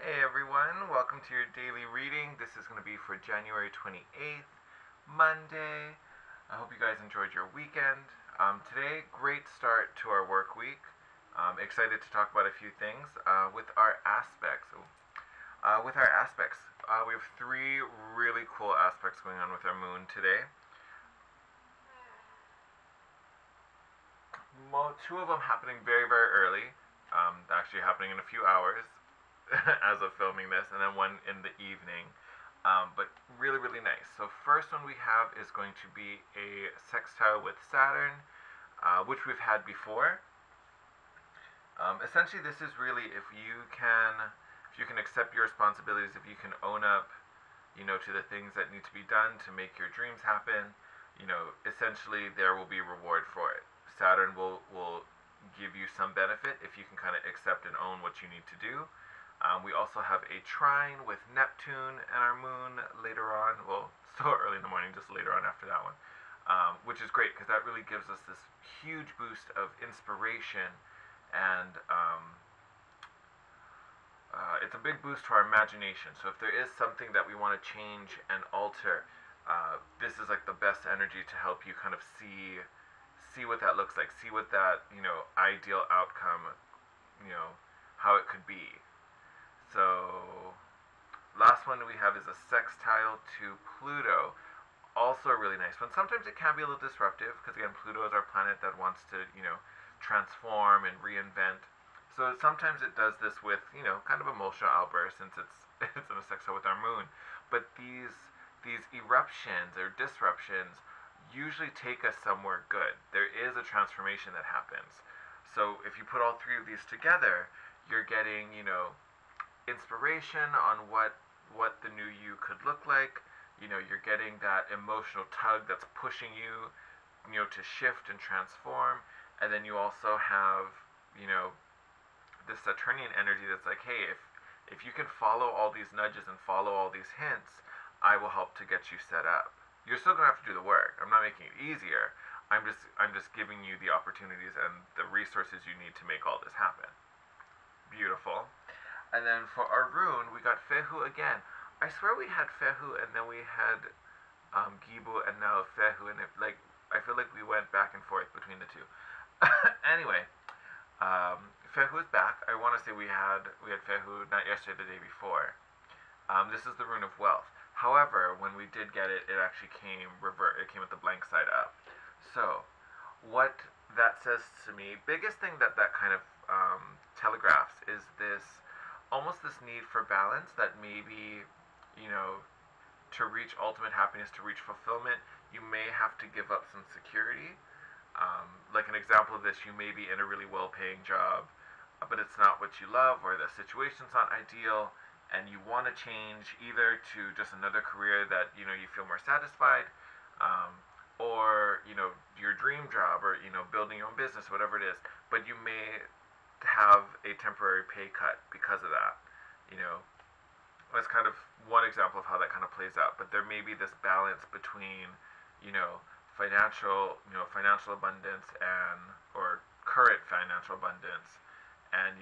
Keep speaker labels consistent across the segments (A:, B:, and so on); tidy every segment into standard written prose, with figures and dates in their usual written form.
A: Hey everyone, welcome to your daily reading. This is going to be for January 28th, Monday. I hope you guys enjoyed your weekend. Today, great start to our work week. Excited to talk about a few things with our aspects. We have three really cool aspects going on with our moon today. Two of them happening very, very early. Actually happening in a few hours as of filming this, and then one in the evening. But really, really nice. So first one we have is going to be a sextile with Saturn, which we've had before. Essentially, this is really if you can accept your responsibilities, if you can own up, to the things that need to be done to make your dreams happen. Essentially, there will be reward for it. Saturn will give you some benefit if you can kind of accept and own what you need to do. We also have a trine with Neptune and our moon later on. Well, still early in the morning, just later on after that one. Which is great because that really gives us this huge boost of inspiration, and it's a big boost to our imagination. So if there is something that we want to change and alter, this is like the best energy to help you kind of see what that looks like, see what that ideal outcome, how it could be. So, last one we have is a sextile to Pluto. Also a really nice one. Sometimes it can be a little disruptive because, again, Pluto is our planet that wants to, transform and reinvent. So sometimes it does this with, kind of emotional outbursts since it's in a sextile with our moon. But these eruptions or disruptions usually take us somewhere good. There is a transformation that happens. So if you put all three of these together, you're getting, inspiration on what the new you could look like. You're getting that emotional tug that's pushing you, to shift and transform. And then you also have, this Saturnian energy that's like, hey, if you can follow all these nudges and follow all these hints, I will help to get you set up. You're still gonna have to do the work. I'm not making it easier. I'm just giving you the opportunities and the resources you need to make all this happen. Beautiful. And then for our rune, we got Fehu again. I swear we had Fehu and then we had Gibu and now Fehu, and I feel like we went back and forth between the two. Anyway, Fehu is back. I want to say we had Fehu not yesterday, the day before. This is the rune of wealth. However, when we did get it, it actually came revert. It came with the blank side up. So, what that says to me, biggest thing that kind of telegraphs is almost this need for balance that maybe, to reach ultimate happiness, to reach fulfillment, you may have to give up some security. Like an example of this, you may be in a really well-paying job, but it's not what you love, or the situation's not ideal, and you want to change either to just another career that you feel more satisfied, or your dream job, or building your own business, whatever it is. But you may have a temporary pay cut because of that. You know, that's kind of one example of how that kind of plays out. But there may be this balance between, you know, financial abundance and or current financial abundance, and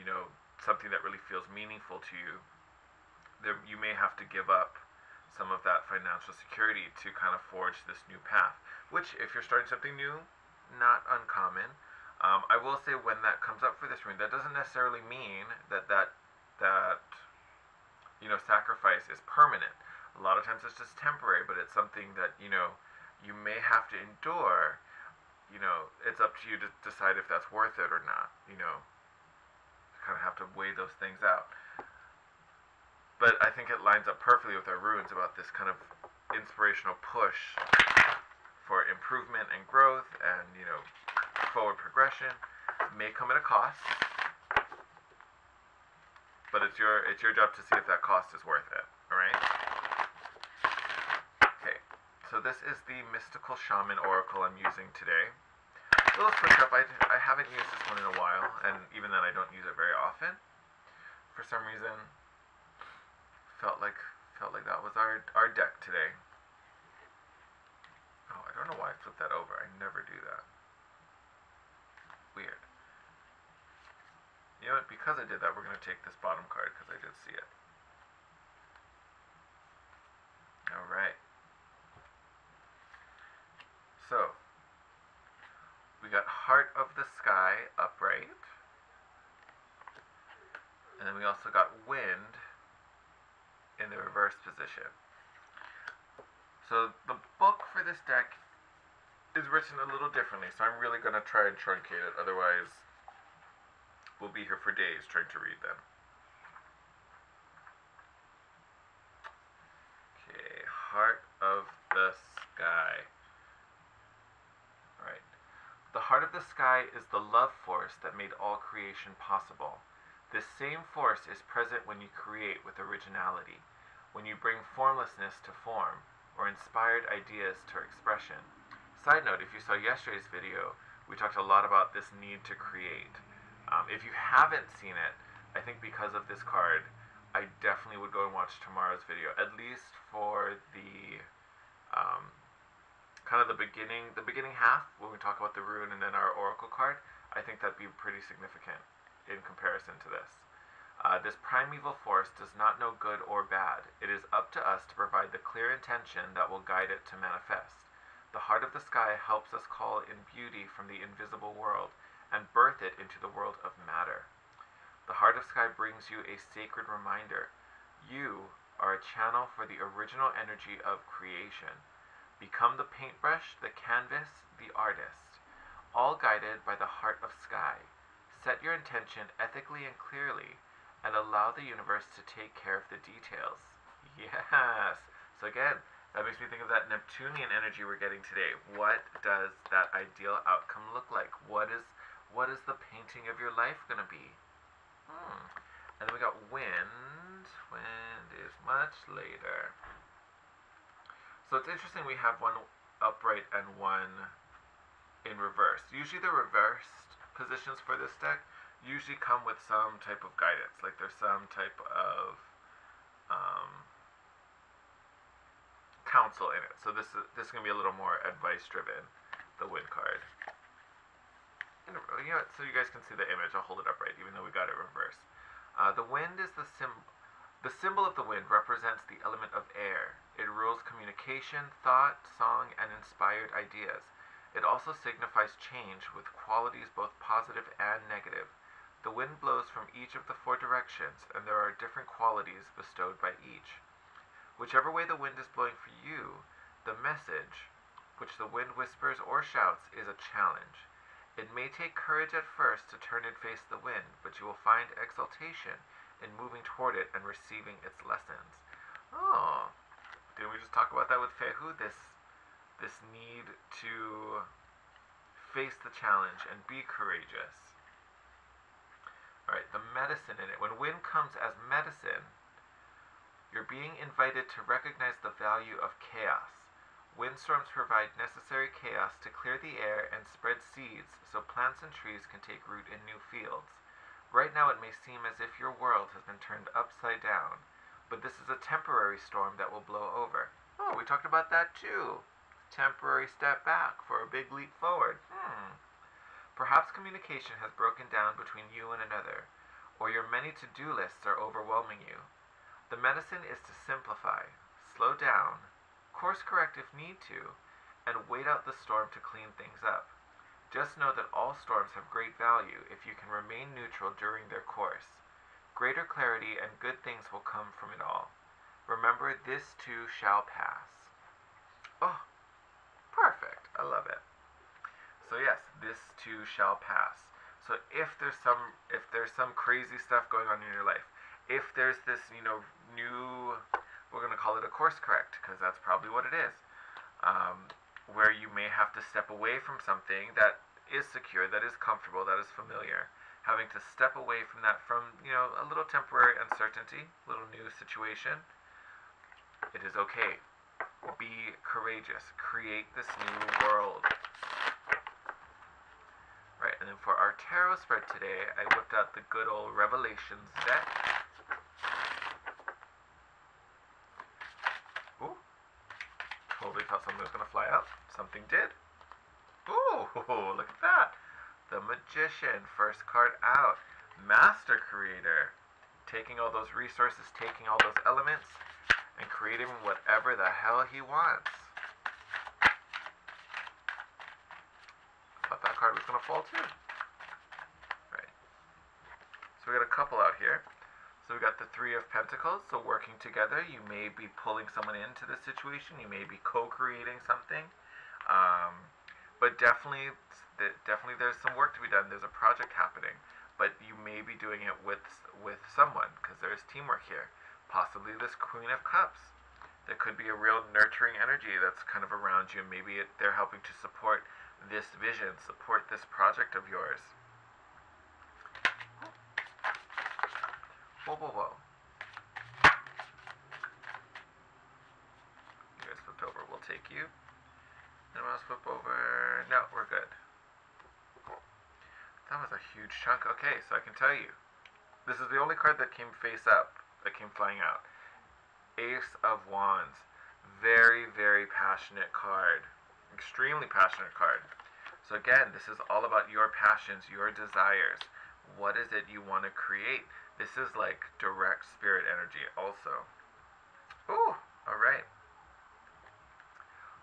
A: something that really feels meaningful to you. There, you may have to give up some of that financial security to kind of forge this new path. Which, if you're starting something new, not uncommon. I will say when that comes up for this rune, that doesn't necessarily mean that sacrifice is permanent. A lot of times it's just temporary, but it's something that you may have to endure. It's up to you to decide if that's worth it or not. Kind of have to weigh those things out. But I think it lines up perfectly with our runes about this kind of inspirational push for improvement and growth, and forward progression. May come at a cost, but it's your job to see if that cost is worth it. All right. Okay. So this is the mystical shaman oracle I'm using today. A little switch up. I haven't used this one in a while, and even then I don't use it very often. For some reason, felt like that was our deck today. Oh, I don't know why I flipped that over. I never do that. Weird. You know what? Because I did that, we're going to take this bottom card because I did see it. then we also got wind in the reverse position. So the book for this deck is written a little differently, so I'm really going to try and truncate it, otherwise we'll be here for days trying to read them. Okay, Heart of the Sky. Alright. The heart of the sky is the love force that made all creation possible. This same force is present when you create with originality, when you bring formlessness to form, or inspired ideas to expression. Side note, if you saw yesterday's video, we talked a lot about this need to create. If you haven't seen it, I think because of this card, I definitely would go and watch tomorrow's video, at least for the kind of the beginning half, when we talk about the rune and then our oracle card. I think that'd be pretty significant in comparison to this. This primeval force does not know good or bad. It is up to us to provide the clear intention that will guide it to manifest. The heart of the sky helps us call in beauty from the invisible world and birth it into the world of matter. The heart of sky brings you a sacred reminder. You are a channel for the original energy of creation. Become the paintbrush, the canvas, the artist, all guided by the heart of sky. Set your intention ethically and clearly, and allow the universe to take care of the details. Yes! So again, that makes me think of that Neptunian energy we're getting today. What does that ideal outcome look like? What is the painting of your life going to be? And then we got wind. Wind is much later. So it's interesting we have one upright and one in reverse. Usually the reversed positions for this deck usually come with some type of guidance. Like there's some type of counsel in it. So this is going to be a little more advice driven, the wind card. You know what, so you guys can see the image. I'll hold it upright even though we got it reversed. The wind is the symbol of the wind represents the element of air. It rules communication, thought, song, and inspired ideas. It also signifies change with qualities both positive and negative. The wind blows from each of the 4 directions, and there are different qualities bestowed by each. Whichever way the wind is blowing for you, the message, which the wind whispers or shouts, is a challenge. It may take courage at first to turn and face the wind, but you will find exaltation in moving toward it and receiving its lessons. Oh, didn't we just talk about that with Fehu? This need to face the challenge and be courageous. Alright, the medicine in it. When wind comes as medicine, you're being invited to recognize the value of chaos. Windstorms provide necessary chaos to clear the air and spread seeds so plants and trees can take root in new fields. Right now it may seem as if your world has been turned upside down, but this is a temporary storm that will blow over. Oh, we talked about that too. Temporary step back for a big leap forward. Perhaps communication has broken down between you and another, or your many to-do lists are overwhelming you. The medicine is to simplify, slow down, course correct if need to, and wait out the storm to clean things up. Just know that all storms have great value if you can remain neutral during their course. Greater clarity and good things will come from it all. Remember, this too shall pass. Oh, perfect. I love it. So yes, this too shall pass. So if there's some crazy stuff going on in your life, if there's this, new, we're going to call it a course correct, because that's probably what it is, where you may have to step away from something that is secure, that is comfortable, that is familiar, having to step away from that, from, a little temporary uncertainty, little new situation. It is okay. Be courageous. Create this new world. Right, and then for our tarot spread today, I whipped out the good old Revelations deck. Ooh, totally thought something was going to fly out. Something did. Ooh, look at that. The Magician, first card out. Master Creator. Taking all those resources, taking all those elements, and creating whatever the hell he wants. Thought that card was going to fall too. Right. So we got a couple out here. So we got the Three of Pentacles, so working together. You may be pulling someone into this situation. You may be co-creating something. Um, but definitely there's some work to be done. There's a project happening. But you may be doing it with someone, because there's teamwork here. Possibly this Queen of Cups. There could be a real nurturing energy that's kind of around you. Maybe they're helping to support this vision, support this project of yours. Whoa, whoa, whoa. You guys flipped over. We'll take you. Anyone else flip over? No, we're good. That was a huge chunk. Okay, so I can tell you. This is the only card that came face up, that came flying out. Ace of Wands. Very, very passionate card. Extremely passionate card. So again, this is all about your passions, your desires. What is it you want to create? This is like direct spirit energy also. Ooh, alright.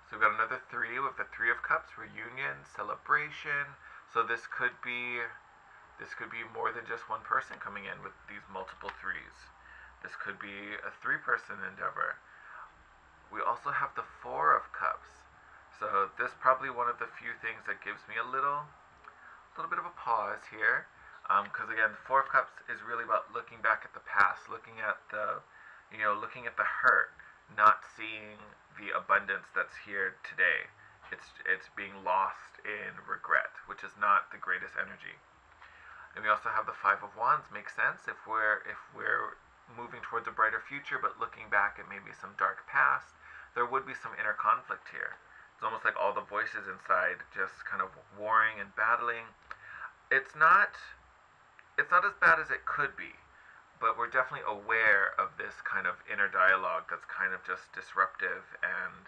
A: So we've got another three with the Three of Cups, reunion, celebration. So this could be more than just one person coming in with these multiple threes. This could be a three-person endeavor. We also have the Four of Cups. So this is probably one of the few things that gives me a little bit of a pause here. Because again, the Four of Cups is really about looking back at the past, looking at the hurt, not seeing the abundance that's here today. It's being lost in regret, which is not the greatest energy. And we also have the Five of Wands. Makes sense if we're moving towards a brighter future, but looking back at maybe some dark past, there would be some inner conflict here. It's almost like all the voices inside just kind of warring and battling. It's not as bad as it could be, but we're definitely aware of this kind of inner dialogue that's kind of just disruptive and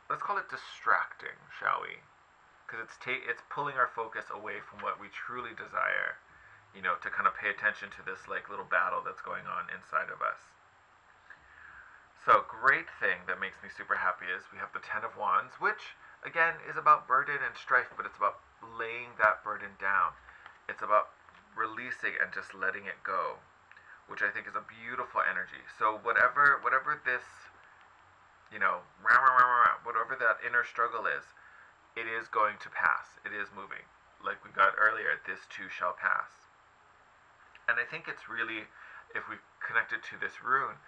A: let's call it distracting, shall we? Because it's pulling our focus away from what we truly desire, to kind of pay attention to this like little battle that's going on inside of us. So great thing that makes me super happy is we have the Ten of Wands, which again is about burden and strife, but it's about laying that burden down. It's about releasing and just letting it go, which I think is a beautiful energy. So whatever this, whatever that inner struggle is, it is going to pass. It is moving. Like we got earlier, this too shall pass. And I think it's really, if we connect it to this rune,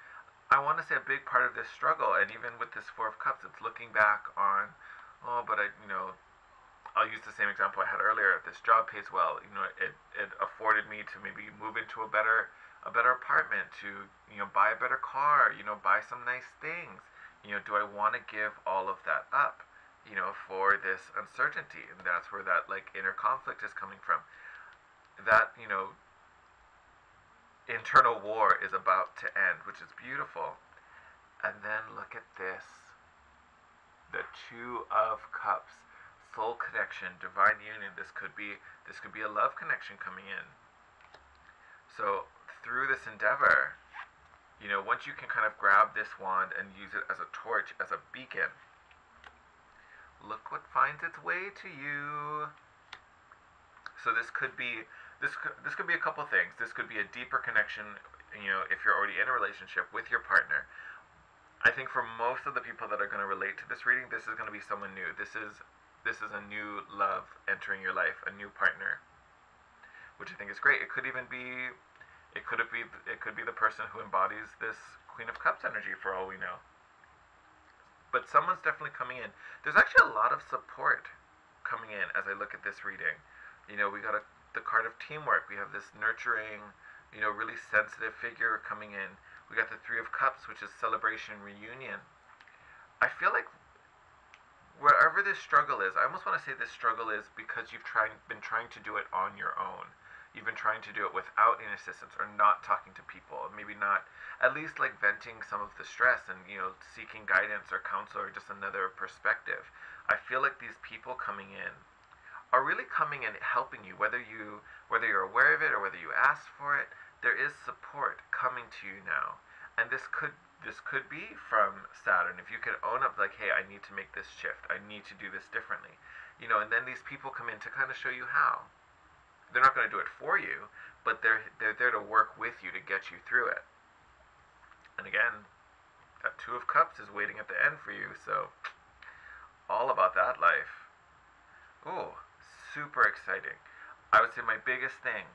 A: I want to say a big part of this struggle, and even with this Four of Cups, it's looking back on, I'll use the same example I had earlier. This job pays well. It afforded me to maybe move into a better apartment, to buy a better car, buy some nice things. Do I want to give all of that up, for this uncertainty? And that's where that like inner conflict is coming from. That internal war is about to end, which is beautiful. And then look at this. The Two of Cups. Soul connection, divine union. This could be a love connection coming in. So through this endeavor, once you can kind of grab this wand and use it as a torch, as a beacon, look what finds its way to you. So this could be a couple things. This could be a deeper connection, if you're already in a relationship with your partner. I think for most of the people that are going to relate to this reading, this is going to be someone new. This is a new love entering your life, a new partner, which I think is great. It could be the person who embodies this Queen of Cups energy, for all we know. But someone's definitely coming in. There's actually a lot of support coming in as I look at this reading. We got the card of teamwork. We have this nurturing, really sensitive figure coming in. We got the Three of Cups, which is celebration, reunion. I feel like wherever this struggle is, I almost want to say this struggle is because you've been trying to do it on your own. You've been trying to do it without any assistance, or not talking to people, or maybe not, at least like venting some of the stress and, seeking guidance or counsel or just another perspective. I feel like these people coming in are really coming and helping you, whether you're aware of it or whether you asked for it. There is support coming to you now, and this could be from Saturn. If you could own up, like, hey, I need to make this shift. I need to do this differently, and then these people come in to kind of show you how. they're not going to do it for you, but they're there to work with you to get you through it. And again, that Two of Cups is waiting at the end for you, so all about that life. Ooh, super exciting. I would say my biggest thing,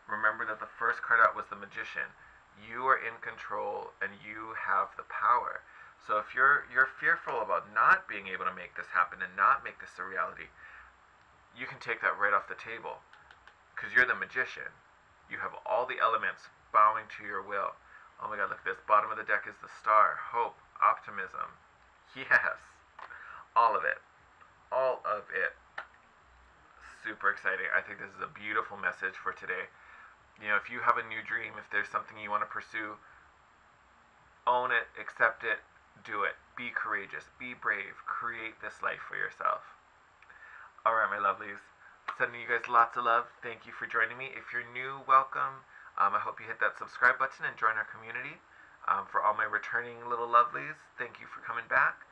A: remember that the first card out was the Magician. You are in control and you have the power. So if you're fearful about not being able to make this happen and not make this a reality, you can take that right off the table because you're the Magician. You have all the elements bowing to your will. Oh my god, look at this. Bottom of the deck is the Star, hope, optimism. Yes, all of it. All of it. Super exciting. I think this is a beautiful message for today. You know, if you have a new dream, if there's something you want to pursue, own it, accept it, do it. Be courageous, be brave, create this life for yourself. Alright, my lovelies. Sending you guys lots of love. Thank you for joining me. If you're new, welcome. I hope you hit that subscribe button and join our community. For all my returning little lovelies, thank you for coming back.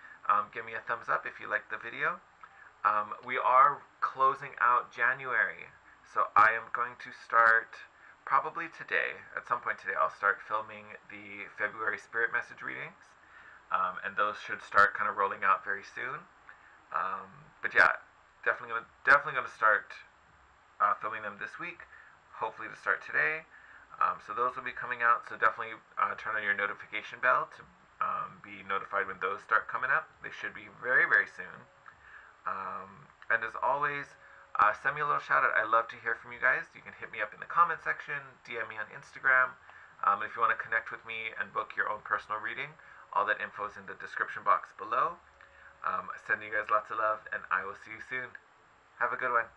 A: Give me a thumbs up if you liked the video. We are closing out January, so I am going to start probably today. At some point today, I'll start filming the February Spirit Message readings, and those should start kind of rolling out very soon. But yeah, definitely gonna start filming them this week. Hopefully to start today. So those will be coming out. So definitely turn on your notification bell to be notified when those start coming up. They should be very, very soon. And as always, send me a little shout out. I love to hear from you guys. You can hit me up in the comment section, DM me on Instagram. If you want to connect with me and book your own personal reading, all that info is in the description box below. Sending you guys lots of love, and I will see you soon. Have a good one.